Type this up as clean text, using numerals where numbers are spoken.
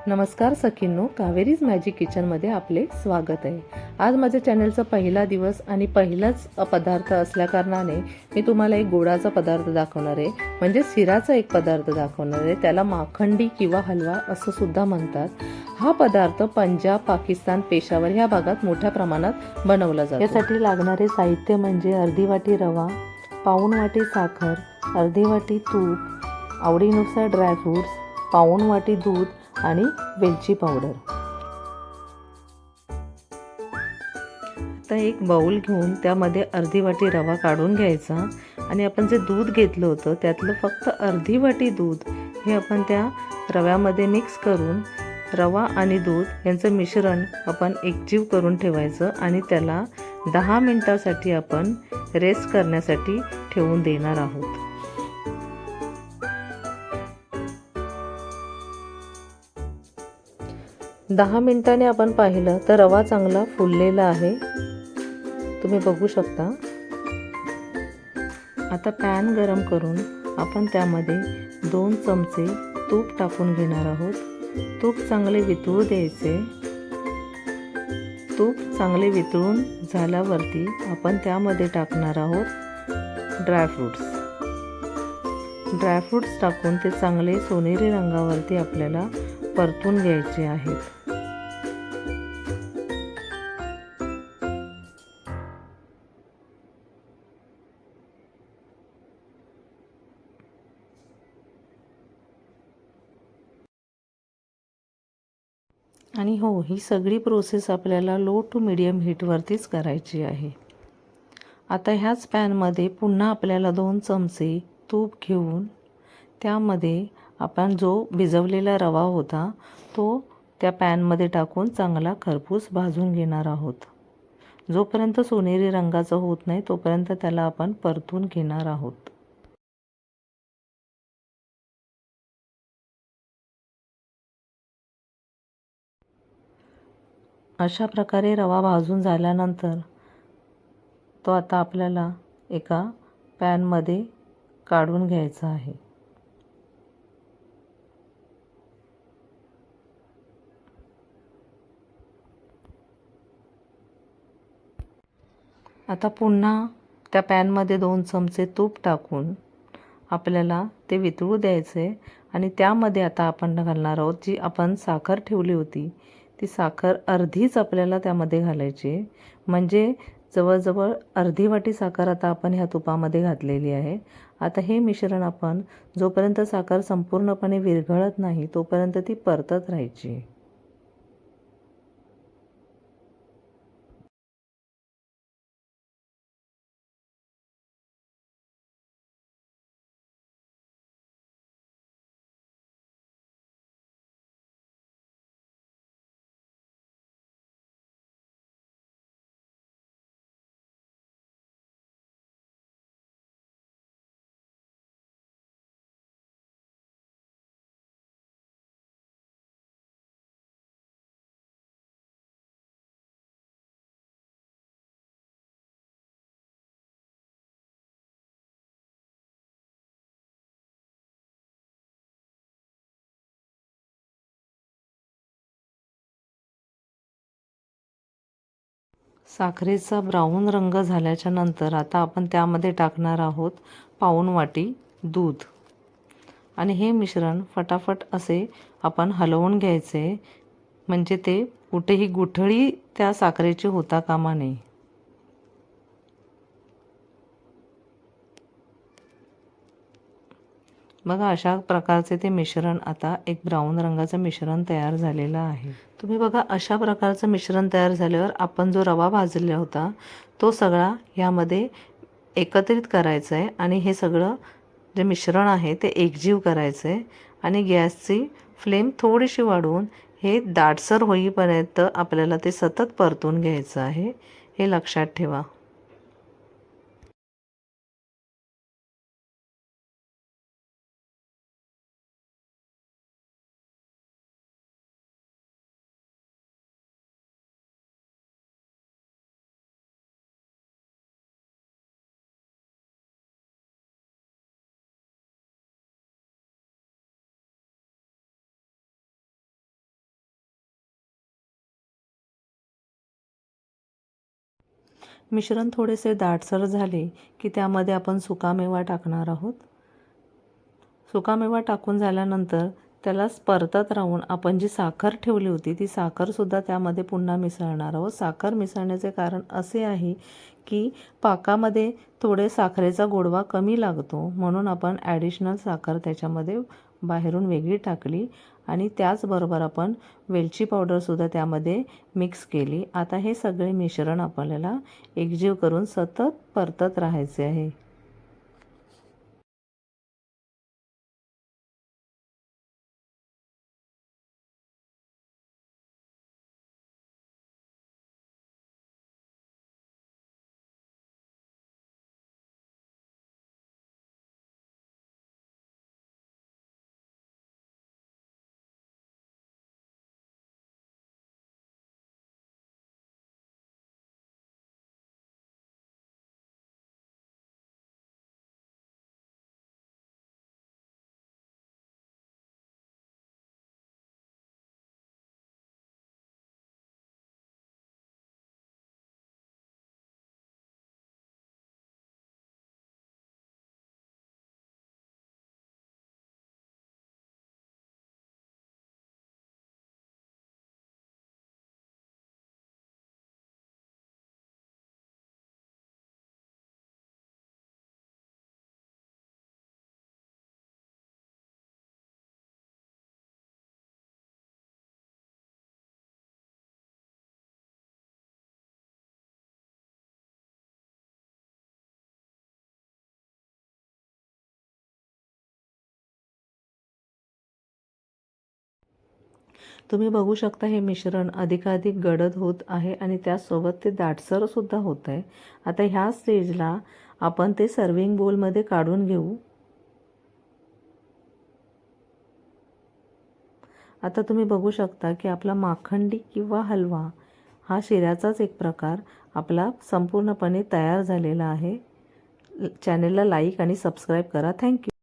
नमस्कार सखींनो, कावेरीज मॅजिक किचनमध्ये आपले स्वागत आहे। आज माझ्या चॅनलचा पहिला दिवस आणि पहिलाच पदार्थ असल्याकारणाने मी तुम्हाला एक गोडाचा पदार्थ दाखवणार आहे, म्हणजे शिराचा एक पदार्थ दाखवणार आहे। त्याला माखंडी किंवा हलवा असं सुद्धा म्हणतात। हा पदार्थ पंजाब, पाकिस्तान, पेशावर ह्या भागात मोठ्या प्रमाणात बनवला जातो। यासाठी लागणारे साहित्य म्हणजे अर्धी वाटी रवा, पाऊण वाटी साखर, अर्धी वाटी तूप, आवडीनुसार ड्रायफ्रूट्स, पाऊण वाटी दूध आणि वेलची पावडर। आता एक बाउल घेऊन त्यामध्ये अर्धी वाटी रवा काढून घ्यायचा आणि आपण जे दूध घेतलं होतं त्यातलं फक्त अर्धी वाटी दूध हे आपण त्या रव्यामध्ये मिक्स करून रवा आणि दूध यांचं मिश्रण आपण एकजीव करून ठेवायचं आणि त्याला 10 मिनिटांसाठी आपण रेस्ट करण्यासाठी ठेवून देणार आहोत। 10 मिनिटांनी आपण पाहिलं तर रवा चांगला फुललेला आहे, तुम्ही बघू शकता। आता पॅन गरम करून आपण त्यामध्ये 2 चमचे तूप टाकून घेणार आहोत। तूप चांगले वितळू द्यायचे। तूप चांगले वितळून झाल्यावरती आपण त्यामध्ये टाकणार आहोत ड्रायफ्रूट्स टाकून ते चांगले सोनेरी रंगावरती आपल्याला परतून घ्यायचे आहेत। आणि हो, ही सगळी प्रोसेस आपल्याला लो टू मीडियम हीटवरतीच करायची आहे। आता ह्याच पॅनमध्ये पुन्हा आपल्याला 2 चमचे तूप घेऊन त्यामध्ये आपण जो भिजवलेला रवा होता तो त्या पॅनमध्ये टाकून चांगला खरपूस भाजून घेणार आहोत। जोपर्यंत सोनेरी रंगाचा होत नाही तोपर्यंत त्याला आपण परतून घेणार आहोत। अशा प्रकारे रवा भाजून झाल्यानंतर तो आता आपल्याला एका पॅनमध्ये काढून घ्यायचा आहे। आता पुन्हा त्या पॅनमध्ये 2 चमचे तूप टाकून आपल्याला ते वितळू द्यायचे आणि त्यामध्ये आता आपण घालणार आहोत जी आपण साखर ठेवली होती ती साखर अर्धीच आपल्याला त्यामध्ये घालायची, म्हणजे जवळजवळ अर्धी वाटी साखर आता आपण ह्या तुपामध्ये घातलेली आहे। आता हे मिश्रण आपण जोपर्यंत साखर संपूर्णपणे विरघळत नाही तोपर्यंत ती परतत राहायची। साखरेचा ब्राऊन रंग झाल्याच्या नंतर आता आपण त्यामध्ये टाकणार आहोत पाऊण वाटी दूध आणि हे मिश्रण फटाफट असे आपण हलवून घ्यायचे, म्हणजे ते कुठेही गुठळी त्या साखरेची होता कामा नये। बघा, अशा प्रकारचे ते मिश्रण आता एक ब्राऊन रंगाचं मिश्रण तयार झालेलं आहे। तुम्ही बघा, अशा प्रकारचं मिश्रण तयार झाल्यावर आपण जो रवा भाजलेला होता तो सगळा यामध्ये एकत्रित करायचा आहे आणि हे सगळं जे मिश्रण आहे ते एकजीव करायचं आहे आणि गॅसची फ्लेम थोडीशी वाढवून हे दाटसर होईपर्यंत आपल्याला ते सतत परतून घ्यायचं आहे, हे लक्षात ठेवा। मिश्रण थोडेसे दाटसर झाले की त्यामध्ये आपण सुकामेवा टाकणार आहोत. सुकामेवा टाकून झाल्यानंतर त्याला परतत राहून आपण जी साखर ठेवली होती ती साखरसुद्धा त्यामध्ये पुन्हा मिसळणार आहोत. साखर मिसळण्याचे कारण असे आहे की पाकामध्ये थोडे साखरेचा गोडवा कमी लागतो, म्हणून आपण ॲडिशनल साखर त्याच्यामध्ये बाहेरून वेगळी टाकली आणि त्याचबरोबर आपण वेलची पावडरसुद्धा त्यामध्ये मिक्स केली. आता हे सगळे मिश्रण आपल्याला एकजीव करून सतत परतत राहायचे आहे. तुम्ही बघू शकता हे मिश्रण अधिकाधिक गडद होत आहे आणि त्यासोबत ते दाटसरसुद्धा होत आहे. आता ह्या स्टेजला आपण ते सर्विंग बोलमध्ये काढून घेऊ. आता तुम्ही बघू शकता की आपला माखंडी किंवा हलवा हा शिऱ्याचाच एक प्रकार आपला संपूर्णपणे तयार झालेला आहे. चॅनेलला लाईक आणि सबस्क्राईब करा. थँक्यू.